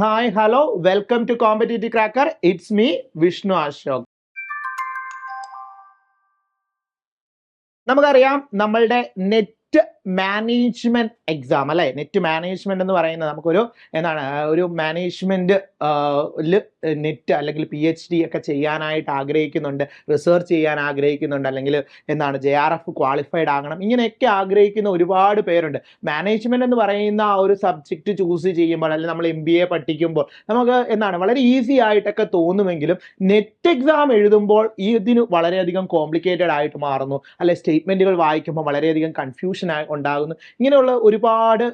Hi, hello, welcome to Competitive Cracker. It's me, Vishnu Ashok. നമുക്കറിയാം നമ്മളുടെ net management exam അല്ലെ. Net management എന്ന് പറയുന്നത് നമുക്കൊരു എന്താണ് ഒരു മാനേജ്മെന്റ് നെറ്റ് അല്ലെങ്കിൽ PhD ഒക്കെ ചെയ്യാനായിട്ട് ആഗ്രഹിക്കുന്നുണ്ട്, റിസർച്ച് ചെയ്യാൻ ആഗ്രഹിക്കുന്നുണ്ട്, അല്ലെങ്കിൽ എന്താണ് JRF ക്വാളിഫൈഡ് ആകണം, ഇങ്ങനെയൊക്കെ ആഗ്രഹിക്കുന്ന ഒരുപാട് പേരുണ്ട്. മാനേജ്മെന്റ് എന്ന് പറയുന്ന ആ ഒരു സബ്ജക്റ്റ് ചൂസ് ചെയ്യുമ്പോൾ അല്ലെങ്കിൽ നമ്മൾ MBA പഠിക്കുമ്പോൾ നമുക്ക് എന്താണ് വളരെ ഈസി ആയിട്ടൊക്കെ തോന്നുമെങ്കിലും നെറ്റ് എക്സാം എഴുതുമ്പോൾ ഇതിന് വളരെയധികം കോംപ്ലിക്കേറ്റഡ് ആയിട്ട് മാറുന്നു, അല്ലെ സ്റ്റേറ്റ്മെന്റുകൾ വായിക്കുമ്പോൾ വളരെയധികം കൺഫ്യൂഷൻ ഉണ്ടാകുന്നു. ഇങ്ങനെയുള്ള ഒരുപാട്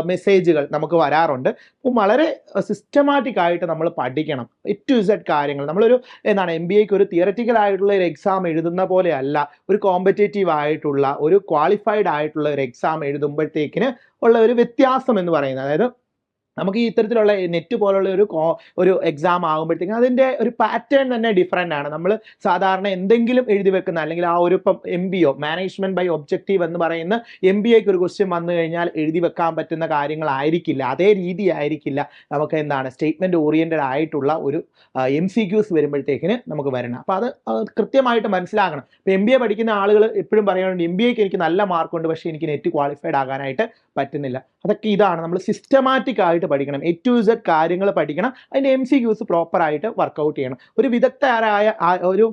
മെസ്സേജുകൾ നമുക്ക് വരാറുണ്ട്. അപ്പോൾ വളരെ സിസ്റ്റമാറ്റിക് ആയിട്ട് നമ്മൾ പഠിക്കണം A to Z കാര്യങ്ങൾ. നമ്മളൊരു എന്താണ് MBAക്ക് ഒരു തിയററ്റിക്കൽ ആയിട്ടുള്ള ഒരു എക്സാം എഴുതുന്ന പോലെ അല്ല, ഒരു കോമ്പറ്റേറ്റീവ് ആയിട്ടുള്ള ഒരു ക്വാളിഫൈഡ് ആയിട്ടുള്ള ഒരു എക്സാം എഴുതുമ്പോഴത്തേക്കിന് ഉള്ള ഒരു വ്യത്യാസം എന്ന് പറയുന്നത്, അതായത് നമുക്ക് ഈ ഇത്തരത്തിലുള്ള നെറ്റ് പോലുള്ള ഒരു എക്സാം ആകുമ്പോഴത്തേക്കും അതിൻ്റെ ഒരു പാറ്റേൺ തന്നെ ഡിഫറെൻ്റ് ആണ്. നമ്മൾ സാധാരണ എന്തെങ്കിലും എഴുതി വെക്കുന്ന അല്ലെങ്കിൽ ആ ഒരു ഇപ്പം MBO മാനേജ്മെന്റ് ബൈ ഒബ്ജക്റ്റീവ് എന്ന് പറയുന്ന MBAക്ക് ഒരു ക്വസ്റ്റ്യൻ വന്നു കഴിഞ്ഞാൽ എഴുതി വെക്കാൻ പറ്റുന്ന കാര്യങ്ങളായിരിക്കില്ല, അതേ രീതി ആയിരിക്കില്ല നമുക്ക് എന്താണ് സ്റ്റേറ്റ്മെന്റ് ഓറിയന്റഡ് ആയിട്ടുള്ള ഒരു MCQs വരുമ്പോഴത്തേക്കിന് നമുക്ക് വരണം. അപ്പോൾ അത് കൃത്യമായിട്ട് മനസ്സിലാക്കണം. ഇപ്പോൾ MBA പഠിക്കുന്ന ആളുകൾ എപ്പോഴും പറയുന്നുണ്ട് MBAക്ക് എനിക്ക് നല്ല മാർക്കുണ്ട്, പക്ഷേ എനിക്ക് നെറ്റ് ക്വാളിഫൈഡ് ആകാനായിട്ട് പറ്റുന്നില്ല. അതൊക്കെ ഇതാണ്, നമ്മൾ സിസ്റ്റമാറ്റിക് ആയിട്ട് പഠിക്കണം, A to Z കാര്യങ്ങൾ പഠിക്കണം, അതിൻ്റെ MCQs പ്രോപ്പറായിട്ട് വർക്കൗട്ട് ചെയ്യണം. ഒരു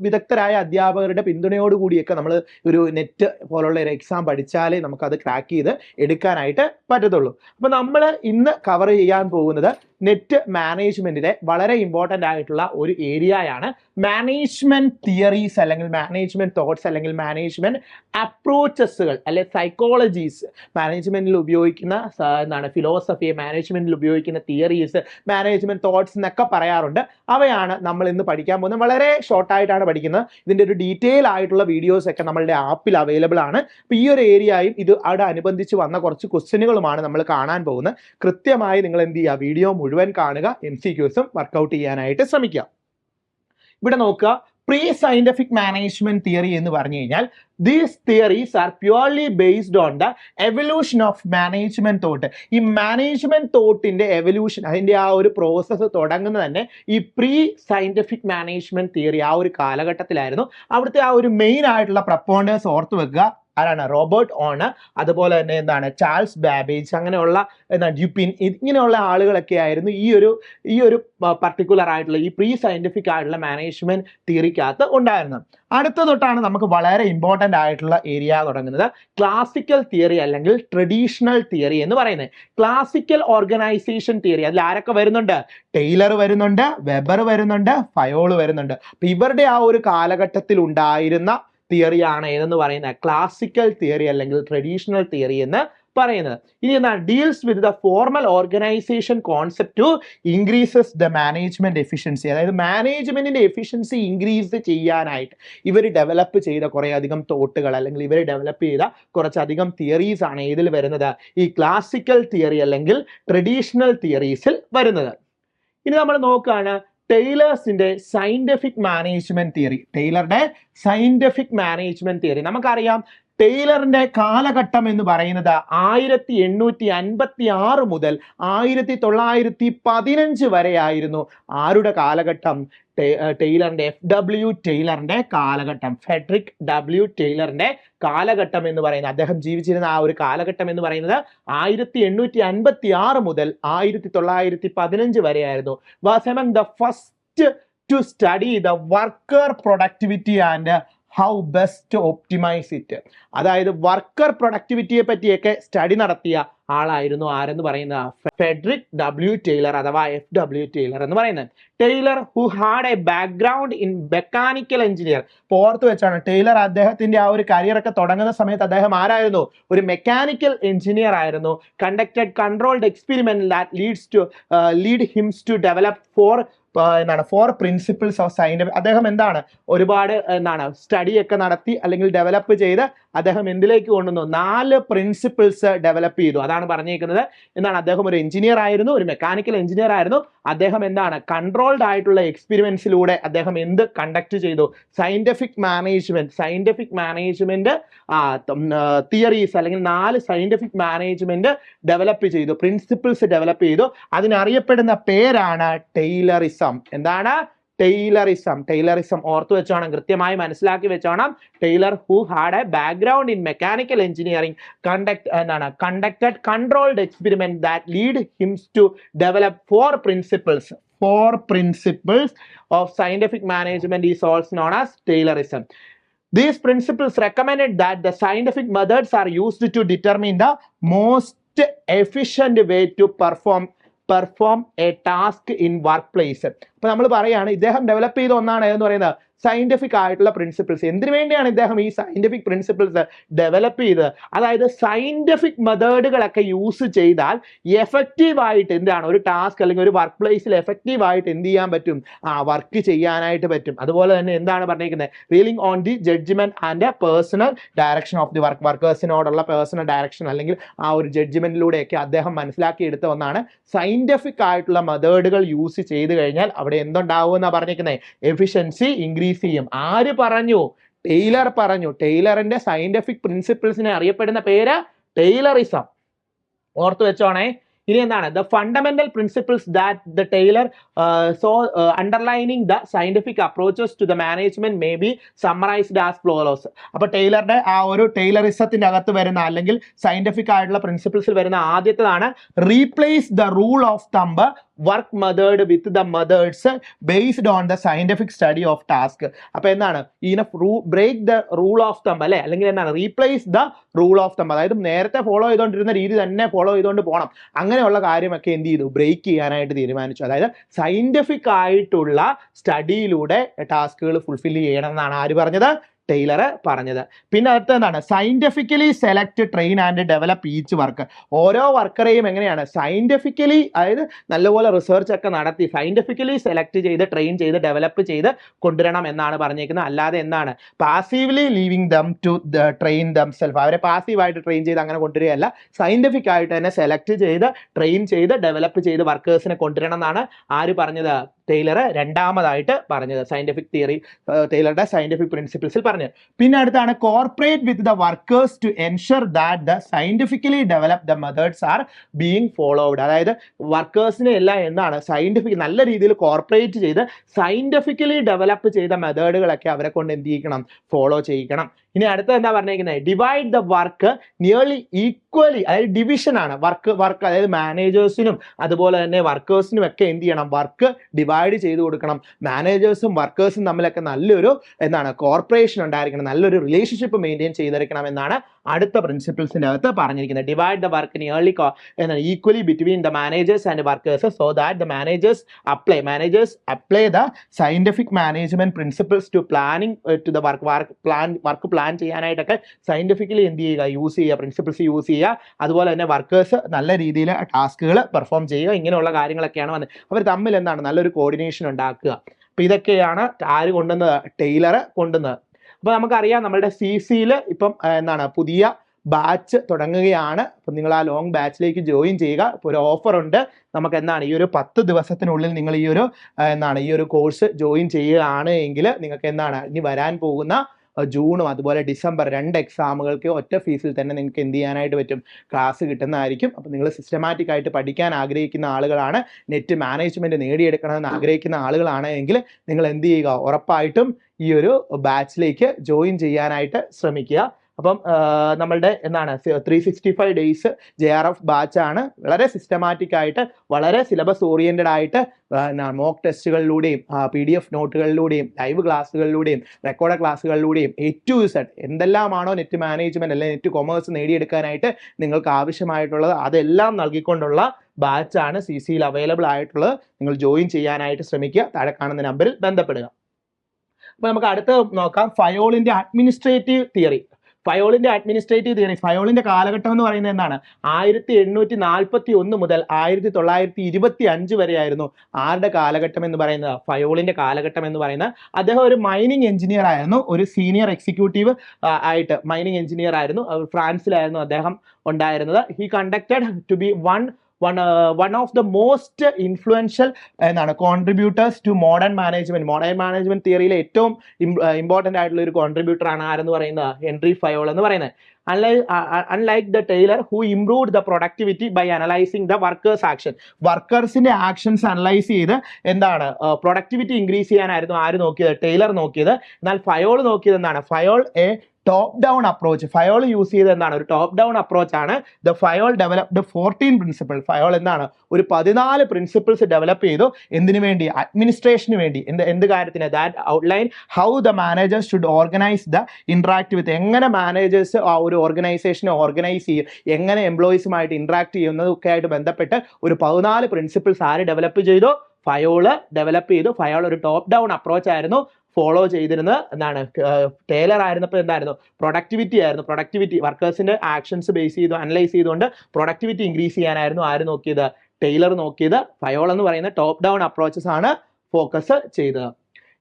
വിദഗ്ധരായ അധ്യാപകരുടെ പിന്തുണയോടുകൂടിയൊക്കെ നമ്മൾ ഒരു നെറ്റ് പോലുള്ള ഒരു എക്സാം പഠിച്ചാലേ നമുക്കത് ക്രാക്ക് ചെയ്ത് എടുക്കാനായിട്ട് പറ്റത്തുള്ളൂ. അപ്പോൾ നമ്മൾ ഇന്ന് കവർ ചെയ്യാൻ പോകുന്നത് നെറ്റ് മാനേജ്മെന്റിലെ വളരെ ഇമ്പോർട്ടൻ്റ് ആയിട്ടുള്ള ഒരു ഏരിയയാണ് മാനേജ്മെന്റ് തിയറീസ് അല്ലെങ്കിൽ മാനേജ്മെന്റ് തോട്ട്സ് അല്ലെങ്കിൽ മാനേജ്മെന്റ് അപ്രോച്ചസുകൾ അല്ലെ സൈക്കോളജീസ്. മാനേജ്മെന്റിൽ ഉപയോഗിക്കുന്ന എന്താണ് ഫിലോസഫി, മാനേജ്മെന്റിൽ ഉപയോഗിക്കുന്ന തിയറീസ്, മാനേജ്മെന്റ് തോട്ട്സ് എന്നൊക്കെ പറയാറുണ്ട്. അവയാണ് നമ്മൾ ഇന്ന് പഠിക്കാൻ പോകുന്നത്. വളരെ ഷോർട്ടായിട്ടാണ് പഠിക്കുന്നത്. ഇതിൻ്റെ ഒരു ഡീറ്റെയിൽ ആയിട്ടുള്ള വീഡിയോസ് ഒക്കെ നമ്മളുടെ ആപ്പിൽ അവൈലബിൾ ആണ്. അപ്പോൾ ഈ ഒരു ഏരിയയും ഇത് അവിടെ അനുബന്ധിച്ച് വന്ന കുറച്ച് ക്വസ്റ്റ്യനുകളുമാണ് നമ്മൾ കാണാൻ പോകുന്നത്. കൃത്യമായി നിങ്ങൾ എന്ത് ചെയ്യുക, വീഡിയോ മുഴുവൻ കാണുക, MCQസും വർക്കൗട്ട് ചെയ്യാനായിട്ട് ശ്രമിക്കുക. ഇവിടെ നോക്കുക, പ്രീ സയന്റിഫിക് മാനേജ്മെന്റ് തിയറി എന്ന് പറഞ്ഞു കഴിഞ്ഞാൽ these theories are purely based on the evolution of management thought. ഈ മാനേജ്മെന്റ് തോട്ടിന്റെ എവല്യൂഷൻ, അതിന്റെ ആ ഒരു പ്രോസസ്സ് തുടങ്ങുന്നത് തന്നെ ഈ പ്രീ സയന്റിഫിക് മാനേജ്മെന്റ് തിയറി ആ ഒരു കാലഘട്ടത്തിലായിരുന്നു. അവിടുത്തെ ആ ഒരു മെയിൻ ആയിട്ടുള്ള പ്രപ്പോണ്ടേഴ്സ് ഓർത്ത് വെക്കുക. ആരാണ്? റോബർട്ട് ഓണർ, അതുപോലെ തന്നെ എന്താണ് ചാൾസ് ബാബേജ്, അങ്ങനെയുള്ള എന്താണ് ഡ്യൂപ്പിൻ, ഇങ്ങനെയുള്ള ആളുകളൊക്കെ ആയിരുന്നു ഈ ഒരു പർട്ടിക്കുലർ ആയിട്ടുള്ള ഈ പ്രീ സയന്റിഫിക് ആയിട്ടുള്ള മാനേജ്മെന്റ് തിയറിക്കകത്ത് ഉണ്ടായിരുന്നത്. അടുത്ത തൊട്ടാണ് നമുക്ക് വളരെ ഇമ്പോർട്ടൻ്റ് ആയിട്ടുള്ള ഏരിയ തുടങ്ങുന്നത് ക്ലാസിക്കൽ തിയറി അല്ലെങ്കിൽ ട്രഡീഷണൽ തിയറി എന്ന് പറയുന്നത്. ക്ലാസിക്കൽ ഓർഗനൈസേഷൻ തിയറി, അതിൽ ആരൊക്കെ വരുന്നുണ്ട്? ടെയ്ലർ വരുന്നുണ്ട്, വെബർ വരുന്നുണ്ട്, ഫയോൾ വരുന്നുണ്ട്. അപ്പൊ ഇവരുടെ ആ ഒരു കാലഘട്ടത്തിൽ ഉണ്ടായിരുന്ന തിയറിയാണ് ഏതെന്ന് പറയുന്നത് ക്ലാസിക്കൽ തിയറി അല്ലെങ്കിൽ ട്രഡീഷണൽ തിയറി എന്ന് പറയുന്നത്. ഇനി എന്താണ്? Deals with the formal organization concept to increases the management efficiency. അതായത് മാനേജ്മെന്റിന്റെ എഫിഷ്യൻസി ഇൻക്രീസ് ചെയ്യാനായിട്ട് ഇവർ ഡെവലപ്പ് ചെയ്ത കുറേ അധികം തോട്ടുകൾ അല്ലെങ്കിൽ ഇവർ ഡെവലപ്പ് ചെയ്ത കുറച്ചധികം തിയറീസ് ആണ് ഇതിൽ വരുന്നത്, ഈ ക്ലാസിക്കൽ തിയറി അല്ലെങ്കിൽ ട്രഡീഷണൽ തിയറീസിൽ വരുന്നത്. ഇനി നമ്മൾ നോക്കുകയാണ് ടെയ്ലേഴ്സിന്റെ സയന്റിഫിക് മാനേജ്മെന്റ് തിയറി. ടെയ്ലറുടെ സയന്റിഫിക് മാനേജ്മെന്റ് തിയറി നമുക്കറിയാം. ടെയ്ലറിന്റെ കാലഘട്ടം എന്ന് പറയുന്നത് 1856 മുതൽ 1915 വരെ ആയിരുന്നു. ആരുടെ കാലഘട്ടം? ടെയ്ലറിന്റെ FW ടൈലറിന്റെ കാലഘട്ടം, ഫെഡറിക് W ടൈലറിന്റെ കാലഘട്ടം എന്ന് പറയുന്നത്, അദ്ദേഹം ജീവിച്ചിരുന്ന ആ ഒരു കാലഘട്ടം എന്ന് പറയുന്നത് 1856 മുതൽ 1915 വരെയായിരുന്നു. Was among the first to study the worker productivity and how best optimise it. അതായത് വർക്കർ പ്രൊഡക്ടിവിറ്റിയെ പറ്റിയൊക്കെ സ്റ്റഡി നടത്തിയ ആളായിരുന്നു ആരെന്ന് പറയുന്നത് ഫെഡറിക് W ടൈലർ അഥവാ FW ടൈലർ എന്ന് പറയുന്നത്. Taylor who had a background in mechanical engineer. ഓർത്ത് വെച്ചാണ് ടെയ്ലർ അദ്ദേഹത്തിന്റെ ആ ഒരു കരിയർ ഒക്കെ തുടങ്ങുന്ന സമയത്ത് അദ്ദേഹം ആരായിരുന്നു? ഒരു മെക്കാനിക്കൽ എഞ്ചിനീയർ ആയിരുന്നു. Conducted controlled experiment that lead hims to develop four principles of scientific. അദ്ദേഹം എന്താണ് ഒരുപാട് സ്റ്റഡിയൊക്കെ നടത്തി അല്ലെങ്കിൽ ഡെവലപ്പ് ചെയ്ത് അദ്ദേഹം എന്തിലേക്ക് കൊണ്ടുവന്നു? 4 പ്രിൻസിപ്പിൾസ് ഡെവലപ്പ് ചെയ്തു. അതാണ് പറഞ്ഞേക്കുന്നത്. അദ്ദേഹം ഒരു എഞ്ചിനീയർ ആയിരുന്നു, ഒരു മെക്കാനിക്കൽ എഞ്ചിനീയർ ആയിരുന്നു. അദ്ദേഹം എന്താണ് കൺട്രോൾഡ് ആയിട്ടുള്ള എക്സ്പെരിമെന്റ്സിലൂടെ അദ്ദേഹം എന്ത് കണ്ടക്ട് ചെയ്തു? സയന്റിഫിക് മാനേജ്മെന്റ് തിയറീസ് അല്ലെങ്കിൽ 4 സയന്റിഫിക് മാനേജ്മെന്റ് ഡെവലപ്പ് ചെയ്തു, പ്രിൻസിപ്പിൾസ് ഡെവലപ്പ് ചെയ്തു. അതിനറിയപ്പെടുന്ന പേരാണ് ടൈലറിസം. എന്താണ്? ടൈലറിസം ഓർത്തു വെച്ചോണം, കൃത്യമായി മനസ്സിലാക്കി വെച്ചോണം. Taylor who had a background in mechanical engineering conducted controlled experiment that lead him to develop four principles of scientific management is also known as Taylorism. These principles recommended that the scientific methods are used to determine the most efficient way to perform a task in workplace. അപ്പോൾ നമ്മൾ പറയുകയാണ് ഇദ്ദേഹം develop ചെയ്ത ഒന്നാണ് എന്ന് പറയുന്നത് scientific ആയിട്ടുള്ള principles. എന്തിനു വേണ്ടിയാണ് ഇദ്ദേഹം ഈ സയന്റിഫിക് പ്രിൻസിപ്പിൾസ് ഡെവലപ്പ് ചെയ്തത്? അതായത് സയന്റിഫിക് മെത്തേഡുകളൊക്കെ യൂസ് ചെയ്താൽ എഫക്റ്റീവായിട്ട് എന്താണ് ഒരു ടാസ്ക് അല്ലെങ്കിൽ ഒരു വർക്ക് പ്ലേസിൽ എഫക്റ്റീവായിട്ട് എന്ത് ചെയ്യാൻ പറ്റും? വർക്ക് ചെയ്യാനായിട്ട് പറ്റും. അതുപോലെ തന്നെ എന്താണ് പറഞ്ഞിരിക്കുന്നത്? Relying on the judgement and personal direction of the വർക്കേഴ്സിനോടുള്ള പേഴ്സണൽ ഡയറക്ഷൻ അല്ലെങ്കിൽ ആ ഒരു ജഡ്ജ്മെന്റിലൂടെയൊക്കെ അദ്ദേഹം മനസ്സിലാക്കിയെടുത്ത ഒന്നാണ്. സയന്റിഫിക് ആയിട്ടുള്ള മെത്തേഡുകൾ യൂസ് ചെയ്ത് കഴിഞ്ഞാൽ അവിടെ എന്തുണ്ടാവും എന്നാണ് പറഞ്ഞിരിക്കുന്നത്? എഫിഷ്യൻസി ഇൻക്രീസ് ചെയ്യും. ആര് പറഞ്ഞു? ടൈലർ പറഞ്ഞു. ടൈലറിന്റെ സയന്റിഫിക് പ്രിൻസിപ്പിൾസിനെ അറിയപ്പെടുന്ന പേര് ടൈലറിസം. ഓർത്തു വെച്ചോണേ. ഇനി എന്താണ്? The fundamental principles that the Taylor underlining the scientific approaches to the management may be summarized as follows. അപ്പൊ ടൈലറുടെ ആ ഒരു ടൈലറിസത്തിന്റെ അകത്ത് വരുന്ന അല്ലെങ്കിൽ സയന്റിഫിക് ആയിട്ടുള്ള പ്രിൻസിപ്പിൾസിൽ വരുന്ന ആദ്യത്തേതാണ് replace the rule of thumb work method with the methods based on the scientific study of task. അപ്പൊ എന്താണ്? ഇതിനെ break the rule of thumb അല്ലെ, അല്ലെങ്കിൽ എന്താണ് replace the rule of thumb, അതായത് നേരത്തെ ഫോളോ ചെയ്തുകൊണ്ടിരുന്ന രീതി തന്നെ ഫോളോ ചെയ്തുകൊണ്ട് പോകണം. അങ്ങനെയുള്ള കാര്യമൊക്കെ എന്ത് ചെയ്തു? ബ്രേക്ക് ചെയ്യാനായിട്ട് തീരുമാനിച്ചു. അതായത് സയന്റിഫിക് ആയിട്ടുള്ള സ്റ്റഡിയിലൂടെ ടാസ്കുകൾ ഫുൾഫിൽ ചെയ്യണം എന്നാണ് ആര് പറഞ്ഞത്? ടൈലർ പറഞ്ഞത്. പിന്നെ അടുത്ത എന്താണ്? Scientifically select train and develop each work. ഓരോ വർക്കറെയും എങ്ങനെയാണ് സയന്റിഫിക്കലി, അതായത് നല്ലപോലെ റിസർച്ച് ഒക്കെ നടത്തി സയന്റിഫിക്കലി സെലക്ട് ചെയ്ത് ട്രെയിൻ ചെയ്ത് ഡെവലപ്പ് ചെയ്ത് കൊണ്ടുവരണം എന്നാണ് പറഞ്ഞേക്കുന്നത്. അല്ലാതെ എന്താണ് passively leaving them to train themselves, അവരെ പാസീവായിട്ട് ട്രെയിൻ ചെയ്ത് അങ്ങനെ കൊണ്ടുവരികയല്ല, സയന്റിഫിക് ആയിട്ട് തന്നെ സെലക്ട് ചെയ്ത് ട്രെയിൻ ചെയ്ത് ഡെവലപ്പ് ചെയ്ത് വർക്കേഴ്സിനെ കൊണ്ടുവരണം എന്നാണ് ആര് പറഞ്ഞത്? ടൈലർ രണ്ടാമതായിട്ട് പറഞ്ഞത്. സയന്റിഫിക് തിയറി ടൈലറുടെ സയന്റിഫിക് പ്രിൻസിപ്പിൾസിൽ പറഞ്ഞത്. പിന്നെ അടുത്താണ് corporate with the workers to ensure that the scientifically develop the methods are being followed. അതായത് വർക്കേഴ്സിനെ എല്ലാം എന്താണ് സയന്റിഫിക് നല്ല രീതിയിൽ കോർപ്പറേറ്റ് ചെയ്ത് സയന്റിഫിക്കലി ഡെവലപ്പ് ചെയ്ത മെത്തേഡുകളൊക്കെ അവരെ കൊണ്ട് എന്ത് ചെയ്യിക്കണം? ഫോളോ ചെയ്യിക്കണം. ഇനി അടുത്ത എന്താ പറഞ്ഞിരിക്കുന്നത്? Divide the work nearly equally, അതായത് ഡിവിഷൻ ആണ് വർക്ക് അതായത് മാനേജേഴ്സിനും അതുപോലെ തന്നെ വർക്കേഴ്സിനും ഒക്കെ എന്ത് ചെയ്യണം? വർക്ക് ഡിവൈഡ് ചെയ്ത് കൊടുക്കണം. മാനേജേഴ്സും വർക്കേഴ്സും തമ്മിലൊക്കെ നല്ലൊരു എന്താണ് കോർപ്പറേഷൻ ഉണ്ടായിരിക്കണം, നല്ലൊരു റിലേഷൻഷിപ്പ് മെയിൻറ്റെയിൻ ചെയ്തിരിക്കണം എന്നാണ് അടുത്ത പ്രിൻസിപ്പിൾസിന്റെ അകത്ത് പറഞ്ഞിരിക്കുന്നത്. Divide the work nearly equally between the managers and workers so that the managers apply the scientific management principles to planning to the work plan ചെയ്യാനായിട്ടൊക്കെ സയന്റിഫിക്കലി എന്ത് ചെയ്യുക? യൂസ് ചെയ്യുക, പ്രിൻസിപ്പിൾസ് യൂസ് ചെയ്യുക. അതുപോലെ തന്നെ വർക്കേഴ്സ് നല്ല രീതിയിൽ ടാസ്കുകൾ പെർഫോം ചെയ്യുക. ഇങ്ങനെയുള്ള കാര്യങ്ങളൊക്കെയാണ് വന്നത്. അവർ തമ്മിൽ എന്താണ് നല്ലൊരു കോർഡിനേഷൻ ഉണ്ടാക്കുക. അപ്പൊ ഇതൊക്കെയാണ് ആര് കൊണ്ടുവന്നത്? ടൈലർ കൊണ്ടുവന്നത്. അപ്പോൾ നമുക്കറിയാം നമ്മളുടെ CCയിൽ ഇപ്പം എന്താണ് പുതിയ ബാച്ച് തുടങ്ങുകയാണ്. അപ്പം നിങ്ങൾ ആ ലോങ് ബാച്ചിലേക്ക് ജോയിൻ ചെയ്യുക. ഇപ്പോൾ ഒരു ഓഫർ ഉണ്ട്. നമുക്ക് എന്താണ് ഈ ഒരു 10 ദിവസത്തിനുള്ളിൽ നിങ്ങൾ ഈ ഒരു കോഴ്സ് ജോയിൻ ചെയ്യുകയാണ് എങ്കിൽ നിങ്ങൾക്ക് എന്താണ് ഇനി വരാൻ പോകുന്ന ജൂണും അതുപോലെ ഡിസംബർ 2 എക്സാമുകൾക്ക് ഒറ്റ ഫീസിൽ തന്നെ നിങ്ങൾക്ക് എന്ത് ചെയ്യാനായിട്ട് പറ്റും? ക്ലാസ് കിട്ടുന്നതായിരിക്കും. അപ്പോൾ നിങ്ങൾ സിസ്റ്റമാറ്റിക് ആയിട്ട് പഠിക്കാൻ ആഗ്രഹിക്കുന്ന ആളുകളാണ്, നെറ്റ് മാനേജ്മെന്റ് നേടിയെടുക്കണമെന്ന് ആഗ്രഹിക്കുന്ന ആളുകളാണ് എങ്കിൽ നിങ്ങൾ എന്ത് ചെയ്യുക? ഉറപ്പായിട്ടും ഈ ഒരു ബാച്ചിലേക്ക് ജോയിൻ ചെയ്യാനായിട്ട് ശ്രമിക്കുക. അപ്പം നമ്മളുടെ എന്താണ് 365 ഡേയ്സ് JRF ബാച്ചാണ്. വളരെ സിസ്റ്റമാറ്റിക് ആയിട്ട് വളരെ സിലബസ് ഓറിയന്റഡ് ആയിട്ട് മോക്ക് ടെസ്റ്റുകളിലൂടെയും PDF നോട്ടുകളിലൂടെയും ലൈവ് ക്ലാസ്സുകളിലൂടെയും റെക്കോർഡ് ക്ലാസ്സുകളിലൂടെയും A to Z എന്തെല്ലാമാണോ നെറ്റ് മാനേജ്മെന്റ് അല്ലെങ്കിൽ നെറ്റ് കൊമേഴ്സ് നേടിയെടുക്കാനായിട്ട് നിങ്ങൾക്ക് ആവശ്യമായിട്ടുള്ളത് അതെല്ലാം നൽകിക്കൊണ്ടുള്ള ബാച്ചാണ് CCയിൽ അവൈലബിൾ ആയിട്ടുള്ളത്. നിങ്ങൾ ജോയിൻ ചെയ്യാനായിട്ട് ശ്രമിക്കുക. താഴെ കാണുന്ന നമ്പറിൽ ബന്ധപ്പെടുക. അപ്പോൾ നമുക്ക് അടുത്ത് നോക്കാം ഫയോളിന്റെ അഡ്മിനിസ്ട്രേറ്റീവ് തിയറി. ഫയോളിന്റെ കാലഘട്ടം എന്ന് പറയുന്നത് എന്താണ്? 1841 മുതൽ 1925 വരെയായിരുന്നു ആരുടെ കാലഘട്ടം എന്ന് പറയുന്നത്? ഫയോളിന്റെ കാലഘട്ടം എന്ന് പറയുന്നത്. അദ്ദേഹം ഒരു മൈനിങ് എഞ്ചിനീയർ ആയിരുന്നു, ഒരു സീനിയർ എക്സിക്യൂട്ടീവ് ആയിട്ട് മൈനിങ് എഞ്ചിനീയർ ആയിരുന്നു. ഫ്രാൻസിലായിരുന്നു അദ്ദേഹം ഉണ്ടായിരുന്നത്. He conducted to be one one of the most influential എന്താണ് കോൺട്രിബ്യൂട്ടേഴ്സ് ടു മോഡേൺ മാനേജ്മെന്റ് തിയറിയിലെ ഏറ്റവും ഇമ്പോർട്ടൻ്റ് ആയിട്ടുള്ള ഒരു കോൺട്രിബ്യൂട്ടർ ആണ് ആരെന്ന് പറയുന്നത് ഹെൻറി ഫയോൾ എന്ന് പറയുന്നത്. Unlike the Taylor, who improved the productivity by analyzing the workers' action. വർക്കേഴ്സിന്റെ ആക്ഷൻസ് അനലൈസ് ചെയ്ത് എന്താണ് പ്രൊഡക്ടിവിറ്റി ഇൻക്രീസ് ചെയ്യാനായിരുന്നു ആര് നോക്കിയത്? ടൈലർ നോക്കിയത്. എന്നാൽ ഫയോൾ നോക്കിയത് എന്താണ്? Fayol top down approach. Fayol use ചെയ്ത് എന്താണ്? ഒരു ടോപ്പ് ഡൗൺ അപ്രോച്ച് ആണ്. The Fayol developed 14 principle. Fayol എന്താണ്? ഒരു 14 പ്രിൻസിപ്പിൾസ് ഡെവലപ്പ് ചെയ്തു. എന്തിനു വേണ്ടി? അഡ്മിനിസ്ട്രേഷന് വേണ്ടി. എന്ത് കാര്യത്തിന്? That outline how the managers should organise the interact with. എങ്ങനെ മാനേജേഴ്സ് ആ ഒരു ഓർഗനൈസേഷനെ ഓർഗനൈസ് ചെയ്യും, എങ്ങനെ എംപ്ലോയീസുമായിട്ട് ഇന്ററാക്ട് ചെയ്യുന്നതൊക്കെ ആയിട്ട് ബന്ധപ്പെട്ട് ഒരു 14 പ്രിൻസിപ്പിൾസ് ആര് ഡെവലപ്പ് ചെയ്തു? ഫയോള് ഡെവലപ്പ് ചെയ്തു. ഫയോൾ ഒരു ടോപ്പ് ഡൗൺ അപ്രോച്ച് ആയിരുന്നു ഫോളോ ചെയ്തിരുന്നത്. എന്താണ്? ടൈലർ ആയിരുന്നപ്പോൾ എന്തായിരുന്നു? പ്രൊഡക്ടിവിറ്റി ആയിരുന്നു. പ്രൊഡക്ടിവിറ്റി വർക്കേഴ്സിന്റെ ആക്ഷൻസ് ബേസ് ചെയ്തു അനലൈസ് ചെയ്തുകൊണ്ട് പ്രൊഡക്ടിവിറ്റി ഇൻക്രീസ് ചെയ്യാനായിരുന്നു ആര് നോക്കിയത്? ടൈലർ നോക്കിയത്. ഫയോൾ എന്ന് പറയുന്ന ടോപ്പ് ഡൗൺ അപ്രോച്ചസ് ആണ് ഫോക്കസ് ചെയ്തത്.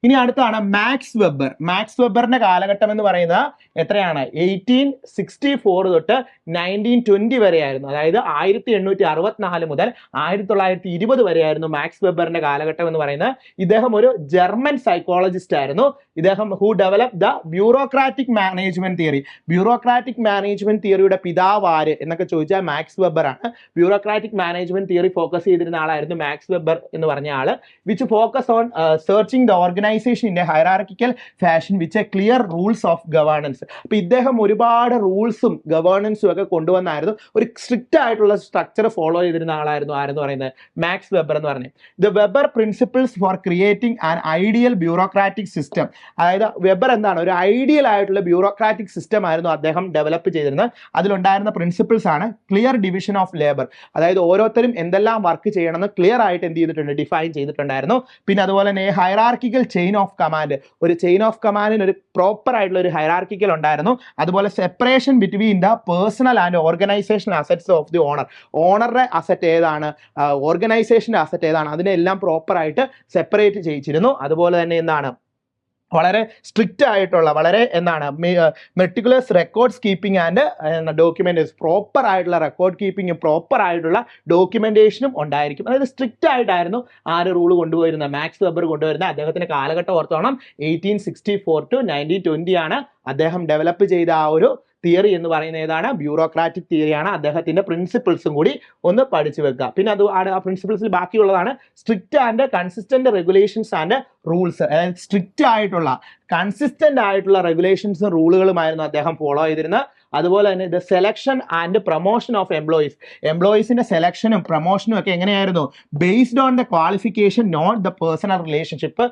ഇനി അടുത്താണ് മാക്സ് വെബർ. മാക്സ് വെബറിന്റെ കാലഘട്ടം എന്ന് പറയുന്നത് എത്രയാണ്? 1864 തൊട്ട് 1920 വരെയായിരുന്നു. അതായത് 1864 മുതൽ 1920 വരെയായിരുന്നു മാക്സ് വെബറിന്റെ കാലഘട്ടം എന്ന് പറയുന്നത്. ഇദ്ദേഹം ഒരു ജർമ്മൻ സൈക്കോളജിസ്റ്റ് ആയിരുന്നു. ഇദ്ദേഹം who develop the bureaucratic management theory. Bureaucratic management തിയറിയുടെ പിതാവ് ആര് എന്നൊക്കെ ചോദിച്ചാൽ മാക്സ് വെബർ ആണ്. ബ്യൂറോക്രാറ്റിക് മാനേജ്മെന്റ് തിയറി ഫോക്കസ് ചെയ്തിരുന്ന ആളായിരുന്നു മാക്സ് വെബർ എന്ന് പറഞ്ഞ ആള്. Which focus on searching the organisation in a hierarchical fashion with a clear rules of governance. അപ്പോൾ ഇദ്ദേഹം ഒരുപാട് റൂൾസും ഗവേണൻസും ഒക്കെ കൊണ്ടുവന്നായിരുന്നു. ഒരു സ്ട്രിക്റ്റ് ആയിട്ടുള്ള സ്ട്രക്ചർ ഫോളോ ചെയ്തിരുന്ന ആളായിരുന്നു ആരെന്ന് പറയുന്നത്? മാക്സ് വെബർ എന്ന് പറഞ്ഞത്. The weber principles four creating an ideal bureaucratic system. അതായത് വെബർ എന്താണ്? ഒരു ഐഡിയൽ ആയിട്ടുള്ള ബ്യൂറോക്രാറ്റിക് സിസ്റ്റം ആയിരുന്നു അദ്ദേഹം ഡെവലപ്പ് ചെയ്തിരുന്നത്. അതിലുണ്ടായിരുന്ന പ്രിൻസിപ്പിൾസ് ആണ് ക്ലിയർ ഡിവിഷൻ ഓഫ് ലേബർ. അതായത് ഓരോരുത്തരും എന്തെല്ലാം വർക്ക് ചെയ്യണമെന്ന് ക്ലിയർ ആയിട്ട് എന്ത് ചെയ്തിട്ടുണ്ട്? ഡിഫൈൻ ചെയ്തിട്ടുണ്ടായിരുന്നു. പിന്നെ അതുപോലെ തന്നെ ഹൈറാർക്കിക്കൽ ചെയിൻ ഓഫ് കമാൻഡ്. ഒരു ചെയിൻ ഓഫ് കമാൻഡിന് ഒരു പ്രോപ്പർ ആയിട്ടുള്ള ഒരു ഹൈറാർക്കിക്കൽ ഉണ്ടായിരുന്നു. അതുപോലെ separation between the personal and organisational assets of the owner. ഓണറുടെ അസറ്റ് ഏതാണ്, ഓർഗനൈസേഷന്റെ അസറ്റ് ഏതാണ്, അതിനെല്ലാം പ്രോപ്പർ ആയിട്ട് സെപ്പറേറ്റ് ചെയ്യിച്ചിരുന്നു. അതുപോലെ തന്നെ എന്താണ്? വളരെ സ്ട്രിക്റ്റ് ആയിട്ടുള്ള വളരെ എന്താണ് meticulous records keeping and documentation. Proper ആയിട്ടുള്ള റെക്കോർഡ് കീപ്പിംഗും പ്രോപ്പർ ആയിട്ടുള്ള ഡോക്യുമെന്റേഷനും ഉണ്ടായിരിക്കും. അതായത് സ്ട്രിക്റ്റ് ആയിട്ടായിരുന്നു ആര് റൂൾ കൊണ്ടുവരുന്നത്? മാക്സ് വെബർ കൊണ്ടുവരുന്നത്. അദ്ദേഹത്തിന്റെ കാലഘട്ടം ഓർത്തോണം 1864 to 1920 ആണ് അദ്ദേഹം ഡെവലപ്പ് ചെയ്ത ആ ഒരു തിയറി എന്ന് പറയുന്നത്. ഏതാണ്? ബ്യൂറോക്രാറ്റിക് തിയറിയാണ്. അദ്ദേഹത്തിന്റെ പ്രിൻസിപ്പിൾസും കൂടി ഒന്ന് പഠിച്ചു വെക്കുക. പിന്നെ അത് ആ പ്രിൻസിപ്പിൾസിൽ ബാക്കിയുള്ളതാണ് strict and consistent regulations and rules. അതായത് സ്ട്രിക്റ്റ് ആയിട്ടുള്ള കൺസിസ്റ്റന്റ് ആയിട്ടുള്ള റെഗുലേഷൻസും റൂളുകളുമായിരുന്നു അദ്ദേഹം ഫോളോ ചെയ്തിരുന്നത്. അതുപോലെ തന്നെ the selection and promotion of എംപ്ലോയീസിന്റെ സെലക്ഷനും പ്രൊമോഷനും ഒക്കെ എങ്ങനെയായിരുന്നു? Based on the qualification, not the personal relationship.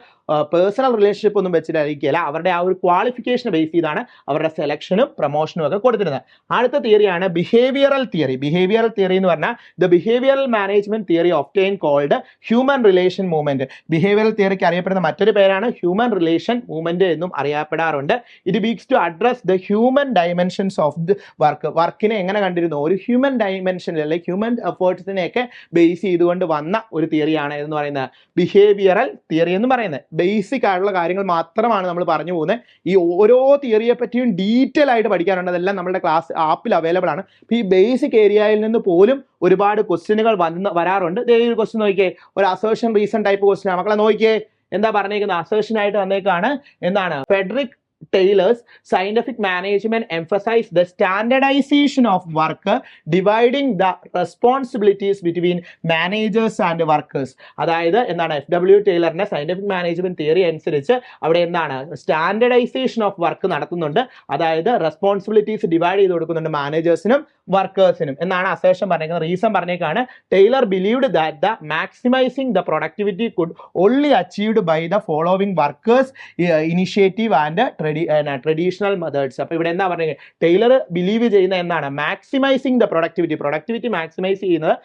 Personal relationship ഒന്നും വെച്ചിട്ടായിരിക്കില്ല, അവരുടെ ആ ഒരു ക്വാളിഫിക്കേഷൻ ബേസ് ചെയ്താണ് അവരുടെ സെലക്ഷനും പ്രൊമോഷനും ഒക്കെ കൊടുത്തിരുന്നത്. അടുത്ത തിയറിയാണ് ബിഹേവിയറൽ തിയറി. ബിഹേവിയറൽ തിയറി എന്ന് പറഞ്ഞാൽ the behavioural management theory obtain called human relation movement. Behavioural തിയറിക്ക് അറിയപ്പെടുന്ന മറ്റൊരു പേരാണ് ഹ്യൂമൻ റിലേഷൻ മൂവ്മെന്റ് എന്നും അറിയപ്പെടാറുണ്ട്. It seeks to address the human dimensions of the വർക്കിനെ എങ്ങനെ കണ്ടിരുന്നു? ഒരു ഹ്യൂമൻ ഡൈമെൻഷനിൽ അല്ലെങ്കിൽ ഹ്യൂമൻ എഫേർട്സിനെയൊക്കെ ബേസ് ചെയ്തുകൊണ്ട് വന്ന ഒരു തിയറിയാണ് എന്ന് പറയുന്നത് ബിഹേവിയറൽ തിയറി എന്ന് പറയുന്നത്. ബേസിക് ആയിട്ടുള്ള കാര്യങ്ങൾ മാത്രമാണ് നമ്മൾ പറഞ്ഞു പോകുന്നത്. ഈ ഓരോ തിയറിയെ പറ്റിയും ഡീറ്റെയിൽ ആയിട്ട് പഠിക്കാനുണ്ട്. അതെല്ലാം നമ്മുടെ ക്ലാസ് ആപ്പിൽ അവൈലബിൾ ആണ്. ഈ ബേസിക് ഏരിയയിൽ നിന്ന് പോലും ഒരുപാട് ക്വസ്റ്റ്യനുകൾ വരാറുണ്ട്. ഒരു ക്വസ്റ്റ്യൻ നോക്കിയേ, ഒരു അസേർഷൻ റീസൺ ടൈപ്പ് ക്വസ്റ്റ്യൻ. മക്കളെ നോക്കിയേ, എന്താ പറഞ്ഞേക്കുന്നത്? അസേർഷൻ ആയിട്ട് വന്നേക്കാണ്. എന്താണ്? Federico Taylor's scientific management emphasized the standardization of work, dividing the responsibilities between managers and workers. അതായത് എന്താണ്? FW ടൈലറിന്റെ സയന്റിഫിക് മാനേജ്മെന്റ് തിയറി അനുസരിച്ച് അവിടെ എന്താണ്? സ്റ്റാൻഡർഡൈസേഷൻ ഓഫ് വർക്ക് നടത്തുന്നുണ്ട്. അതായത് റെസ്പോൺസിബിലിറ്റീസ് ഡിവൈഡ് ചെയ്ത് കൊടുക്കുന്നുണ്ട് മാനേജേഴ്സിനും വർക്കേഴ്സിനും എന്നാണ് അസേർഷൻ പറഞ്ഞേക്കുന്നത്. റീസൺ പറഞ്ഞേക്കാണ് Taylor believed that the maximising the productivity could only achieved by the following workers initiative and traditional methods. അപ്പോൾ ഇവിടെ എന്താ പറയുന്നത്? ടൈലർ ബിലീവ് ചെയ്യുന്ന എന്താണ്? മാക്സിമൈസിങ് ദ പ്രൊഡക്ടിവിറ്റി മാക്സിമൈസ് ചെയ്യുന്നത്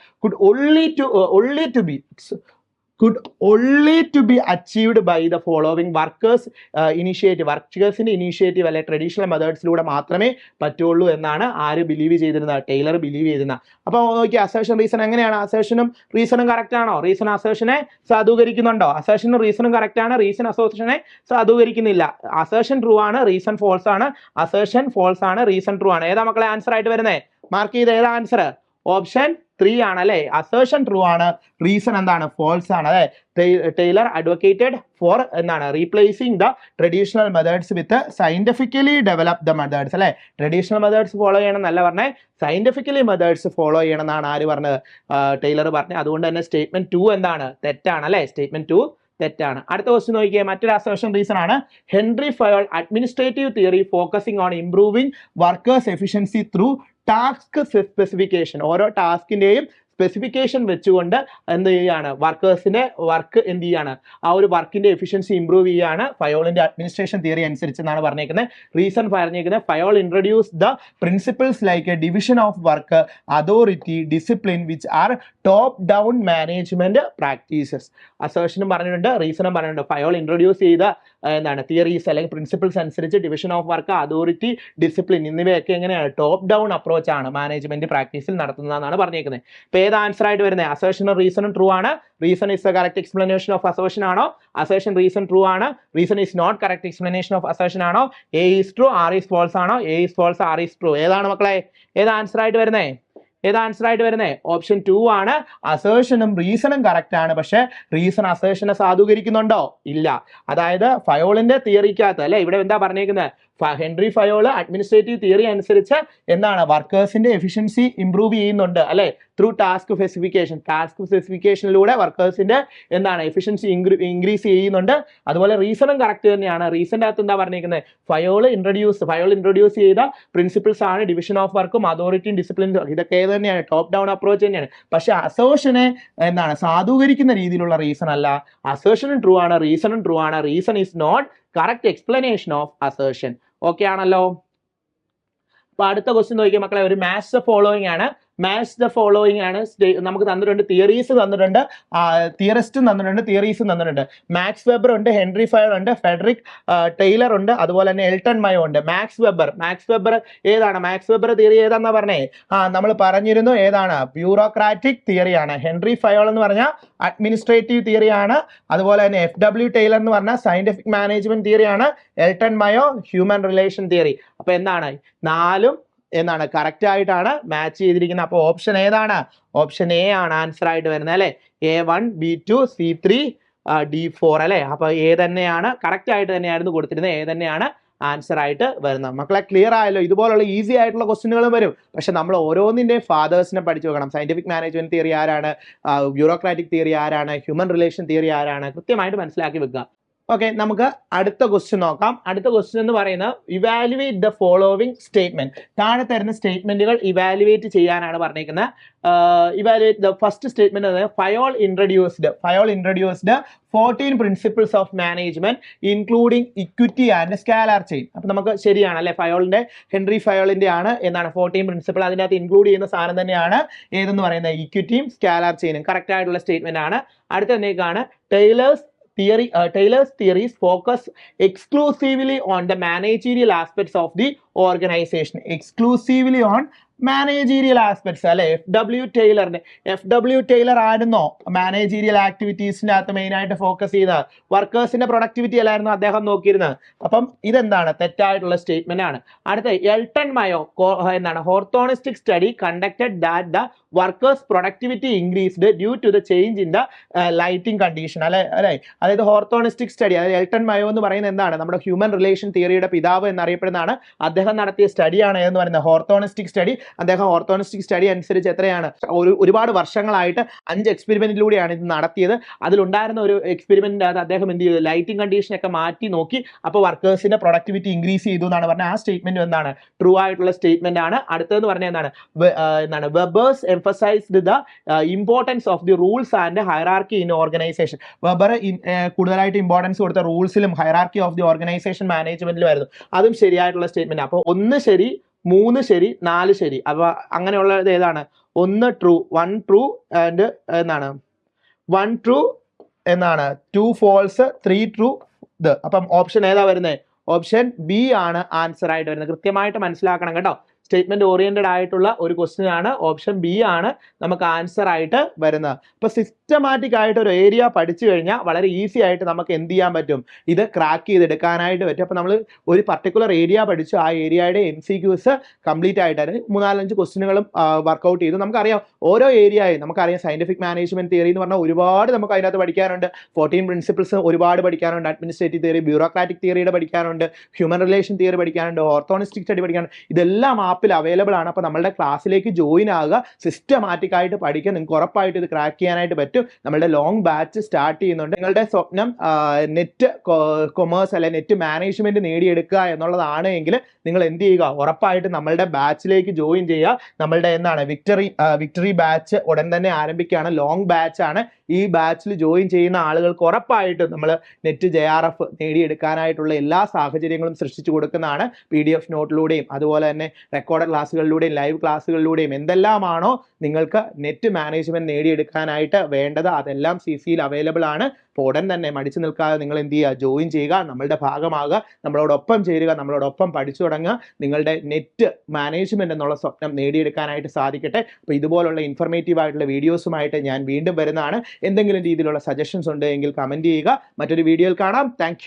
could only to be achieved by the following workers initiative. വർക്കേഴ്സിന്റെ initiative അല്ലെ traditional മെത്തേഡ്സിലൂടെ മാത്രമേ പറ്റുള്ളൂ എന്നാണ് ആര് ബിലീവ് ചെയ്തിരുന്നത്? ടൈലർ ബിലീവ് ചെയ്തിരുന്നത്. അപ്പോൾ നോക്കി അസേർഷൻ റീസൺ എങ്ങനെയാണ്? അസേർഷനും റീസണും കറക്റ്റ് ആണോ? റീസൺ അസേർഷനെ സാധൂകരിക്കുന്നുണ്ടോ? അസേർഷനും റീസണും കറക്റ്റ് ആണ്, റീസൺ അസേർഷനെ സാധൂകരിക്കുന്നില്ല. അസേർഷൻ ട്രൂ ആണ്, റീസൺ ഫോൾസ് ആണ്. അസേർഷൻ ഫോൾസ് ആണ്, റീസൺ ട്രൂ ആണ്. ഏതാ മക്കളെ ആൻസർ ആയിട്ട് വരുന്നത്? മാർക്ക് ചെയ്ത് ഏതാ ആൻസർ? ഓപ്ഷൻ 3 ആണ് അല്ലെ, അസേർഷൻ ട്രൂ ആണ്, റീസൺ എന്താണ് ഫോൾസ് ആണ് അല്ലെ. ടൈലർ അഡ്വക്കേറ്റഡ് ഫോർ എന്താണ് replacing the traditional methods with scientifically developed methods അല്ലെ. ട്രഡീഷണൽ മെത്തേഡ്സ് ഫോളോ ചെയ്യണം എന്നല്ല പറഞ്ഞേ, സയന്റിഫിക്കലി മെത്തേഡ്സ് ഫോളോ ചെയ്യണം എന്നാണ് ആര് പറഞ്ഞത്, ടൈലർ പറഞ്ഞത്. അതുകൊണ്ട് തന്നെ സ്റ്റേറ്റ്മെന്റ് 2 എന്താണ് തെറ്റാണ് അല്ലെ, സ്റ്റേറ്റ്മെന്റ് 2 തെറ്റാണ്. അടുത്ത ക്വസ്റ്റ്യൻ നോക്കിയേ, മറ്റൊരു അസേർഷൻ റീസൺ ആണ് Henry Fayol administrative theory focusing on improving workers efficiency through task specification. ഓരോ ടാസ്കിന്റെയും സ്പെസിഫിക്കേഷൻ വെച്ചുകൊണ്ട് എന്ത് ചെയ്യാണ്, വർക്കേഴ്സിന്റെ വർക്ക് എന്ത് ചെയ്യാണ്, ആ ഒരു വർക്കിന്റെ എഫിഷ്യൻസി ഇംപ്രൂവ് ചെയ്യാണ് ഫയോളിന്റെ അഡ്മിനിസ്ട്രേഷൻ തിയറി അനുസരിച്ച് എന്നാണ് പറഞ്ഞേക്കുന്നത്. റീസൺ പറഞ്ഞേക്കുന്നത് Fayol introduce the principles like a division of work, authority, discipline which are top down management practices. അസേർഷനും പറഞ്ഞിട്ടുണ്ട്, റീസണും പറഞ്ഞിട്ടുണ്ട്. ഫയോൾ ഇൻട്രൊഡ്യൂസ് ചെയ്ത എന്താണ് തിയറീസ് അല്ലെങ്കിൽ പ്രിൻസിപ്പിൾസ് അനുസരിച്ച് division of work, authority, discipline എന്നിവയൊക്കെ എങ്ങനെയാണ് ടോപ്പ് ഡൗൺ അപ്രോച്ച് ആണ് മാനേജ്മെന്റ് പ്രാക്ടീസിൽ നടത്തുന്നതെന്നാണ് പറഞ്ഞേക്കുന്നത്. ഇപ്പൊ ഏത് ആൻസർ ആയിട്ട് വരുന്നത്, അസേർഷനും റീസണും ട്രൂ ആണ്. Reason is the correct explanation of assertion ആണോ, അസേർഷൻ റീസൺ ട്രൂ ആണ്, reason is not correct explanation of assertion ആണോ, A is true R is false ആണോ, A is false R is true. ഏതാണ് മക്കളെ, ഏത് ആൻസർ ആയിട്ട് വരുന്നത്, ഏത് ആൻസർ ആയിട്ട് വരുന്നത്, ഓപ്ഷൻ 2 ആണ്. അസേർഷനും റീസണും കറക്റ്റ് ആണ്, പക്ഷെ റീസൺ അസേർഷനെ സാധൂകരിക്കുന്നുണ്ടോ, ഇല്ല. അതായത് ഫയോളിന്റെ തിയറിക്കകത്ത് അല്ലെ, ഇവിടെ എന്താ പറഞ്ഞേക്കുന്നത്, ഹെൻറി ഫയോൾ അഡ്മിനിസ്ട്രേറ്റീവ് തിയറി അനുസരിച്ച് എന്താണ് വർക്കേഴ്സിന്റെ എഫിഷ്യൻസി ഇംപ്രൂവ് ചെയ്യുന്നുണ്ട് അല്ലെ, ത്രൂ ടാസ്ക് സ്പെസിഫിക്കേഷൻ. ടാസ്ക് സ്പെസിഫിക്കേഷനിലൂടെ വർക്കേഴ്സിന്റെ എന്താണ് എഫിഷ്യൻസി ഇൻക്രീസ് ചെയ്യുന്നുണ്ട്. അതുപോലെ റീസണും കറക്റ്റ് തന്നെയാണ്. റീസണിന്റെ അകത്ത് എന്താ പറഞ്ഞേക്കുന്നത്, ഫയോൾ ഇൻട്രൊഡ്യൂസ് ചെയ്ത പ്രിൻസിപ്പിൾസ് ആണ് ഡിവിഷൻ ഓഫ് വർക്കും അതോറിറ്റിയും ഡിസിപ്ലിനും. ഇതൊക്കെ തന്നെയാണ് ടോപ്പ് ഡൗൺ അപ്രോച്ച് തന്നെയാണ്. പക്ഷെ അസേർഷനെ എന്താണ് സാധൂകരിക്കുന്ന രീതിയിലുള്ള റീസൺ അല്ല. അസേർഷനും ട്രൂ ആണ്, റീസണും ട്രൂ ആണ്. Reason is not correct explanation of assertion. Okay ആണല്ലോ. അപ്പൊ അടുത്ത ക്വസ്റ്റ്യൻ നോക്കിയാൽ മക്കളെ, ഒരു മാച്ച് ദ ഫോളോയിങ് ആണ്. മാച്ച് ദ ഫോളോയിങ് ആണ്. നമുക്ക് തന്നിട്ടുണ്ട്, തിയറീസ് തന്നിട്ടുണ്ട്, തിയറിസ്റ്റും തന്നിട്ടുണ്ട്, തിയറീസും തന്നിട്ടുണ്ട്. മാക്സ് വെബർ ഉണ്ട്, ഹെൻറി ഫയോൾ ഉണ്ട്, ഫെഡറിക് ടൈലർ ഉണ്ട്, അതുപോലെ തന്നെ എൽട്ടൺ മയോ ഉണ്ട്. മാക്സ് വെബർ ഏതാണ്, മാക്സ് വെബർ തിയറി ഏതാണെന്നാ പറഞ്ഞേ, നമ്മൾ പറഞ്ഞിരുന്നു ഏതാണ്, ബ്യൂറോക്രാറ്റിക് തിയറിയാണ്. ഹെൻറി ഫയോൾ എന്ന് പറഞ്ഞാൽ അഡ്മിനിസ്ട്രേറ്റീവ് തിയറിയാണ്. അതുപോലെ തന്നെ FW ടൈലർ എന്ന് പറഞ്ഞാൽ സയന്റിഫിക് മാനേജ്മെന്റ് തിയറിയാണ്. എൽട്ടൺ മയോ ഹ്യൂമൻ റിലേഷൻ തിയറി. അപ്പൊ എന്താണ്, 4ഉം എന്താണ് കറക്റ്റ് ആയിട്ടാണ് മാച്ച് ചെയ്തിരിക്കുന്നത്. അപ്പോൾ ഓപ്ഷൻ ഏതാണ്, ഓപ്ഷൻ എ ആണ് ആൻസർ ആയിട്ട് വരുന്നത് അല്ലെ. A1 B2 C3 D4 അല്ലെ. അപ്പൊ എ തന്നെയാണ് കറക്റ്റ് ആയിട്ട് തന്നെയായിരുന്നു കൊടുത്തിരുന്നത്, എ തന്നെയാണ് ആൻസർ ആയിട്ട് വരുന്നത്. മക്കളെ ക്ലിയർ ആയല്ലോ. ഇതുപോലുള്ള ഈസി ആയിട്ടുള്ള ക്വസ്റ്റ്യനുകളും വരും, പക്ഷെ നമ്മൾ ഓരോന്നിന്റെയും ഫാദേഴ്സിനെ പഠിച്ചു വെക്കണം. സയന്റിഫിക് മാനേജ്മെന്റ് തിയറി ആരാണ്, ബ്യൂറോക്രാറ്റിക് തിയറി ആരാണ്, ഹ്യൂമൻ റിലേഷൻ തിയറി ആരാണ്, കൃത്യമായിട്ട് മനസ്സിലാക്കി വെക്കുക. ഓക്കെ, നമുക്ക് അടുത്ത ക്വസ്റ്റ്യൻ നോക്കാം. അടുത്ത ക്വസ്റ്റ്യൻ എന്ന് പറയുന്നത് ഇവാലുവേറ്റ് ദ ഫോളോവിങ് സ്റ്റേറ്റ്മെന്റ്. താഴെ തരുന്ന സ്റ്റേറ്റ്മെന്റുകൾ ഇവാലുവേറ്റ് ചെയ്യാനാണ് പറഞ്ഞിരിക്കുന്നത്. Evaluate the first statement, Fayol introduced 14 principles of management including equity and scalar chain. അപ്പൊ നമുക്ക് ശരിയാണ് അല്ലെ, ഹെൻറി ഫയോളിന്റെ ആണ് എന്താണ് 14 പ്രിൻസിപ്പിൾ. അതിൻ്റെ അകത്ത് ഇൻക്ലൂഡ് ചെയ്യുന്ന സാധനം തന്നെയാണ് ഏതെന്ന് പറയുന്നത്, ഇക്വിറ്റിയും സ്കാലാർ ചെയിനും. കറക്റ്റ് ആയിട്ടുള്ള സ്റ്റേറ്റ്മെന്റ് ആണ്. അടുത്തതിനേക്കാണ് Taylor's theories focus exclusively on the managerial aspects of the organization. Exclusively on managerial aspects അല്ലെ. FW ടൈലർ ആയിരുന്നോ മാനേജീരിയൽ ആക്ടിവിറ്റീസിന്റെ അകത്ത് മെയിൻ ആയിട്ട് ഫോക്കസ് ചെയ്ത, വർക്കേഴ്സിന്റെ പ്രൊഡക്ടിവിറ്റി അല്ലായിരുന്നു അദ്ദേഹം നോക്കിയിരുന്നത്. അപ്പം ഇതെന്താണ് തെറ്റായിട്ടുള്ള സ്റ്റേറ്റ്മെന്റ് ആണ്. അടുത്ത എൽട്ടൺ മയോ എന്താണ് ഓർത്തോണിസ്റ്റിക് study conducted that the workers productivity increased due to the change in the lighting condition അല്ലെ. അതായത് ഓർത്തോണിസ്റ്റിക് സ്റ്റഡി, അതായത് എൽട്ടൺ മയോ എന്ന് പറയുന്നത് എന്താണ്, നമ്മുടെ ഹ്യൂമൻ റിലേഷൻ തിയറിയുടെ പിതാവ് എന്നറിയപ്പെടുന്നതാണ്. അദ്ദേഹം നടത്തിയ സ്റ്റഡിയാണ് എന്ന് പറയുന്നത് ഓർത്തോണിസ്റ്റിക് സ്റ്റഡി. അദ്ദേഹം ഓർത്തോണിസ്റ്റിക് സ്റ്റഡി അനുസരിച്ച് എത്രയാണ്, ഒരുപാട് വർഷങ്ങളായിട്ട് 5 എക്സ്പെരിമെന്റിലൂടെയാണ് ഇത് നടത്തിയത്. അതിലുണ്ടായിരുന്ന ഒരു എക്സ്പെരിമെന്റിന്റെ അത് അദ്ദേഹം എന്ത് ചെയ്തു, ലൈറ്റിംഗ് കണ്ടീഷൻ ഒക്കെ മാറ്റി നോക്കി. അപ്പോൾ വർക്കേഴ്സിന്റെ പ്രൊഡക്ടിവിറ്റി ഇൻക്രീസ് ചെയ്തു എന്നാണ് പറഞ്ഞത്. ആ സ്റ്റേറ്റ്മെന്റ് എന്താണ്, ട്രൂ ആയിട്ടുള്ള സ്റ്റേറ്റ്മെന്റ് ആണ്. അടുത്തതെന്ന് പറഞ്ഞാൽ എന്താണ്, വെബേഴ്സ് emphasised the importance of the rules and hierarchy in organisation. Weber കൂടുതലായിട്ട് ഇമ്പോർട്ടൻസ് കൊടുത്ത റൂൾസിലും ഹൈറാർക്കി ഓഫ് ദി ഓർഗനൈസേഷൻ മാനേജ്മെന്റിലും ആയിരുന്നു. അതും ശരിയായിട്ടുള്ള സ്റ്റേറ്റ്മെന്റ്. അപ്പോൾ 1 ശരി, 3 ശരി, 4 ശരി. അപ്പൊ അങ്ങനെയുള്ളത് ഏതാണ്, 1 ട്രൂ, 1 ട്രൂ ആൻഡ് എന്താണ് 1 ട്രൂ എന്നാണ്, 2 ഫോൾസ്, 3 ട്രൂ. അപ്പം ഓപ്ഷൻ ഏതാ വരുന്നത്, ഓപ്ഷൻ ബി ആണ് ആൻസർ ആയിട്ട് വരുന്നത്. കൃത്യമായിട്ട് മനസ്സിലാക്കണം കേട്ടോ. സ്റ്റേറ്റ്മെന്റ് ഓറിയന്റഡ് ആയിട്ടുള്ള ഒരു ക്വസ്റ്റ്യൻ ആണ്. ഓപ്ഷൻ ബി ആണ് നമുക്ക് ആൻസർ ആയിട്ട് വരുന്നത്. അപ്പോൾ സിസ്റ്റമാറ്റിക് ആയിട്ട് ഒരു ഏരിയ പഠിച്ചു കഴിഞ്ഞാൽ വളരെ ഈസി ആയിട്ട് നമുക്ക് എന്ത് ചെയ്യാൻ പറ്റും, ഇത് ക്രാക്ക് ചെയ്തെടുക്കാനായിട്ട് പറ്റും. അപ്പോൾ നമ്മൾ ഒരു പർട്ടിക്കുലർ ഏരിയ പഠിച്ചു, ആ ഏരിയയുടെ MCQs കംപ്ലീറ്റ് ആയിട്ട് 3-4-5 ക്വസ്റ്റ്യനുകളും വർക്കൗട്ട് ചെയ്തു. നമുക്കറിയാം ഓരോ ഏരിയയും നമുക്കറിയാം. സയന്റിഫിക് മാനേജ്മെന്റ് തിയറി എന്ന് പറഞ്ഞാൽ ഒരുപാട് നമുക്ക് അതിനകത്ത് പഠിക്കാനുണ്ട്. 14 പ്രിൻസിപ്പിൾസ് ഒരുപാട് പഠിക്കാനുണ്ട്. അഡ്മിനിസ്ട്രേറ്റീവ് തിയറി, ബ്യൂറോക്രാറ്റിക് തിയറിയുടെ പഠിക്കാനുണ്ട്, ഹ്യൂമൻ റിലേഷൻ തിയറി പഠിക്കാനുണ്ട്, ഓർത്തോണിസ്റ്റിക് സ്റ്റഡി പഠിക്കാനുണ്ട്. ഇതെല്ലാം ആപ്പിൽ അവൈലബിൾ ആണ്. അപ്പോൾ നമ്മളുടെ ക്ലാസ്സിലേക്ക് ജോയിൻ ആകുക, സിസ്റ്റമാറ്റിക് ആയിട്ട് പഠിക്കുക. നിങ്ങൾക്ക് ഉറപ്പായിട്ട് ഇത് ക്രാക്ക് ചെയ്യാനായിട്ട് പറ്റും. നമ്മളുടെ ലോങ് ബാച്ച് സ്റ്റാർട്ട് ചെയ്യുന്നുണ്ട്. നിങ്ങളുടെ സ്വപ്നം നെറ്റ് കൊമേഴ്സ് അല്ലെ നെറ്റ് മാനേജ്മെന്റ് നേടിയെടുക്കുക എന്നുള്ളതാണ് എങ്കിൽ നിങ്ങൾ എന്ത് ചെയ്യുക, ഉറപ്പായിട്ട് നമ്മളുടെ ബാച്ചിലേക്ക് ജോയിൻ ചെയ്യുക. നമ്മളുടെ എന്താണ് വിക്ടറി ബാച്ച് ഉടൻ തന്നെ ആരംഭിക്കുകയാണ്. ലോങ് ബാച്ച് ആണ്. ഈ ബാച്ചിൽ ജോയിൻ ചെയ്യുന്ന ആളുകൾക്ക് ഉറപ്പായിട്ടും നമ്മൾ നെറ്റ് JRF നേടിയെടുക്കാനായിട്ടുള്ള എല്ലാ സാഹചര്യങ്ങളും സൃഷ്ടിച്ചു കൊടുക്കുന്നതാണ്. PDF നോട്ടിലൂടെയും അതുപോലെ തന്നെ റെക്കോർഡ് ക്ലാസ്സുകളിലൂടെയും ലൈവ് ക്ലാസ്സുകളിലൂടെയും എന്തെല്ലാമാണോ നിങ്ങൾക്ക് നെറ്റ് മാനേജ്മെന്റ് നേടിയെടുക്കാനായിട്ട് വേണ്ടത് അതെല്ലാം CCയിൽ അവൈലബിൾ ആണ്. അപ്പോൾ ഉടൻ തന്നെ മടിച്ചു നിൽക്കാതെ നിങ്ങൾ എന്ത് ചെയ്യുക, ജോയിൻ ചെയ്യുക, നമ്മളുടെ ഭാഗമാകുക, നമ്മളോടൊപ്പം ചേരുക, നമ്മളോടൊപ്പം പഠിച്ചു തുടങ്ങുക. നിങ്ങളുടെ നെറ്റ് മാനേജ്മെന്റ് എന്നുള്ള സ്വപ്നം നേടിയെടുക്കാനായിട്ട് സാധിക്കട്ടെ. അപ്പോൾ ഇതുപോലുള്ള ഇൻഫർമേറ്റീവ് ആയിട്ടുള്ള വീഡിയോസുമായിട്ട് ഞാൻ വീണ്ടും വരുന്നതാണ്. എന്തെങ്കിലും രീതിയിലുള്ള സജഷൻസ് ഉണ്ട് എങ്കിൽ കമന്റ് ചെയ്യുക. മറ്റൊരു വീഡിയോയിൽ കാണാം. താങ്ക്